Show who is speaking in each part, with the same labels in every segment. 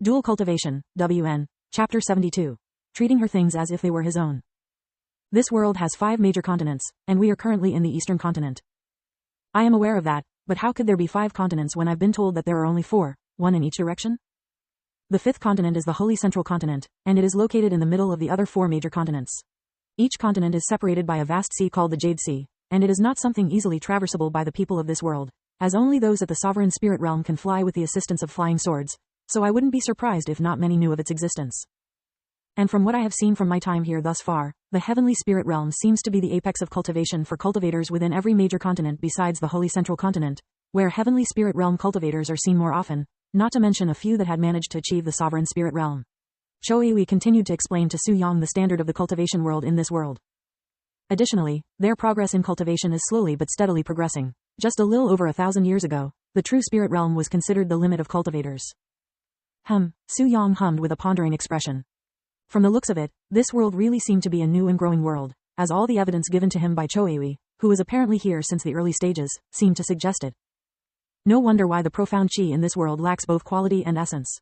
Speaker 1: Dual Cultivation, WN, Chapter 72. Treating her things as if they were his own. This world has 5 major continents, and we are currently in the eastern continent. I am aware of that, but how could there be 5 continents when I've been told that there are only 4, one in each direction? The 5th continent is the Holy Central Continent, and it is located in the middle of the other 4 major continents. Each continent is separated by a vast sea called the Jade Sea, and it is not something easily traversable by the people of this world, as only those at the sovereign spirit realm can fly with the assistance of flying swords, so I wouldn't be surprised if not many knew of its existence. And from what I have seen from my time here thus far, the heavenly spirit realm seems to be the apex of cultivation for cultivators within every major continent besides the Holy Central Continent, where heavenly spirit realm cultivators are seen more often, not to mention a few that had managed to achieve the sovereign spirit realm. Chou continued to explain to Su Yang the standard of the cultivation world in this world. Additionally, their progress in cultivation is slowly but steadily progressing. Just a little over 1,000 years ago, the true spirit realm was considered the limit of cultivators. Su Yang hummed with a pondering expression. From the looks of it, this world really seemed to be a new and growing world, as all the evidence given to him by Chou, who was apparently here since the early stages, seemed to suggest it. No wonder why the profound chi in this world lacks both quality and essence.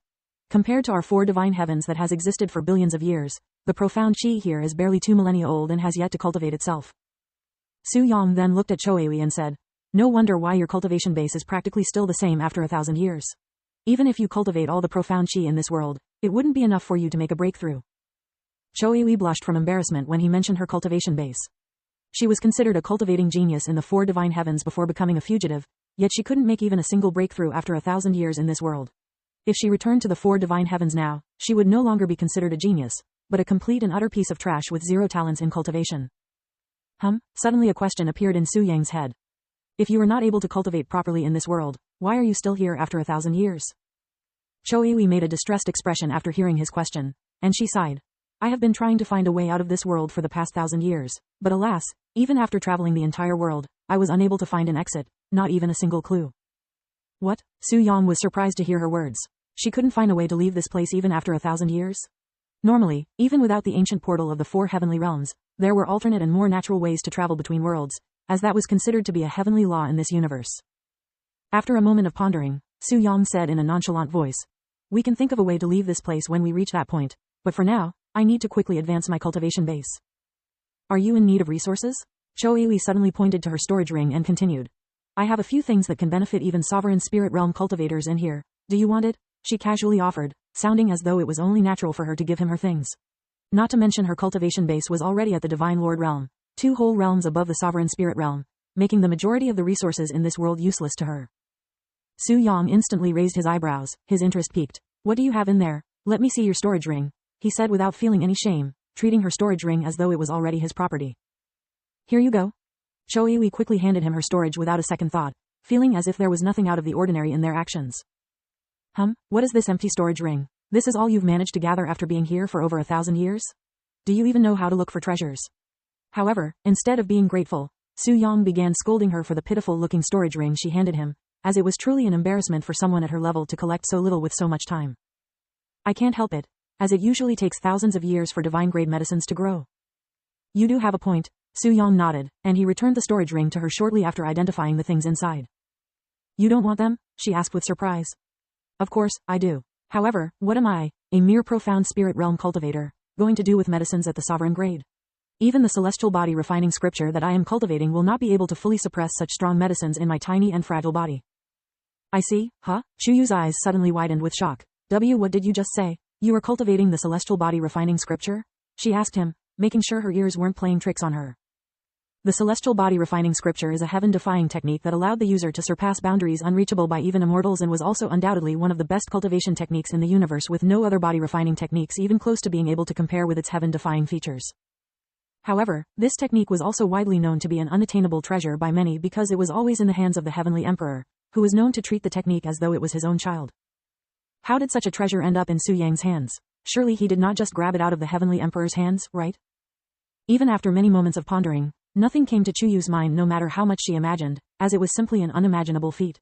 Speaker 1: Compared to our 4 divine heavens that has existed for billions of years, the profound chi here is barely 2 millennia old and has yet to cultivate itself. Su Yang then looked at Chou and said, "No wonder why your cultivation base is practically still the same after 1,000 years. Even if you cultivate all the profound chi in this world, it wouldn't be enough for you to make a breakthrough." Chou blushed from embarrassment when he mentioned her cultivation base. She was considered a cultivating genius in the 4 divine heavens before becoming a fugitive, yet she couldn't make even a single breakthrough after 1,000 years in this world. If she returned to the 4 divine heavens now, she would no longer be considered a genius, but a complete and utter piece of trash with 0 talents in cultivation. Suddenly a question appeared in Su Yang's head. If you are not able to cultivate properly in this world, why are you still here after 1,000 years? Chou made a distressed expression after hearing his question, and she sighed. I have been trying to find a way out of this world for the past 1,000 years, but alas, even after traveling the entire world, I was unable to find an exit, not even a single clue. What? Su Yang was surprised to hear her words. She couldn't find a way to leave this place even after 1,000 years? Normally, even without the ancient portal of the 4 heavenly realms, there were alternate and more natural ways to travel between worlds, as that was considered to be a heavenly law in this universe. After a moment of pondering, Su Yang said in a nonchalant voice, "We can think of a way to leave this place when we reach that point, but for now, I need to quickly advance my cultivation base." Are you in need of resources? Chou suddenly pointed to her storage ring and continued. I have a few things that can benefit even sovereign spirit realm cultivators in here. Do you want it? She casually offered, sounding as though it was only natural for her to give him her things. Not to mention her cultivation base was already at the Divine Lord realm, 2 whole realms above the sovereign spirit realm, making the majority of the resources in this world useless to her. Su Yang instantly raised his eyebrows, his interest piqued. What do you have in there? Let me see your storage ring, he said without feeling any shame, treating her storage ring as though it was already his property. Here you go. Chou quickly handed him her storage without a second thought, feeling as if there was nothing out of the ordinary in their actions. What is this empty storage ring? This is all you've managed to gather after being here for over 1,000 years? Do you even know how to look for treasures? However, instead of being grateful, Su Yang began scolding her for the pitiful-looking storage ring she handed him, as it was truly an embarrassment for someone at her level to collect so little with so much time. I can't help it, as it usually takes thousands of years for divine-grade medicines to grow. You do have a point, Su Yang nodded, and he returned the storage ring to her shortly after identifying the things inside. You don't want them? She asked with surprise. Of course, I do. However, what am I, a mere profound spirit realm cultivator, going to do with medicines at the sovereign grade? Even the celestial body refining scripture that I am cultivating will not be able to fully suppress such strong medicines in my tiny and fragile body. I see, Chuyu's eyes suddenly widened with shock. What did you just say? You are cultivating the celestial body refining scripture? She asked him, making sure her ears weren't playing tricks on her. The celestial body refining scripture is a heaven-defying technique that allowed the user to surpass boundaries unreachable by even immortals and was also undoubtedly one of the best cultivation techniques in the universe, with no other body refining techniques even close to being able to compare with its heaven-defying features. However, this technique was also widely known to be an unattainable treasure by many because it was always in the hands of the heavenly emperor, who was known to treat the technique as though it was his own child. How did such a treasure end up in Su Yang's hands? Surely he did not just grab it out of the heavenly emperor's hands, right? Even after many moments of pondering, nothing came to Chuyu's mind no matter how much she imagined, as it was simply an unimaginable feat.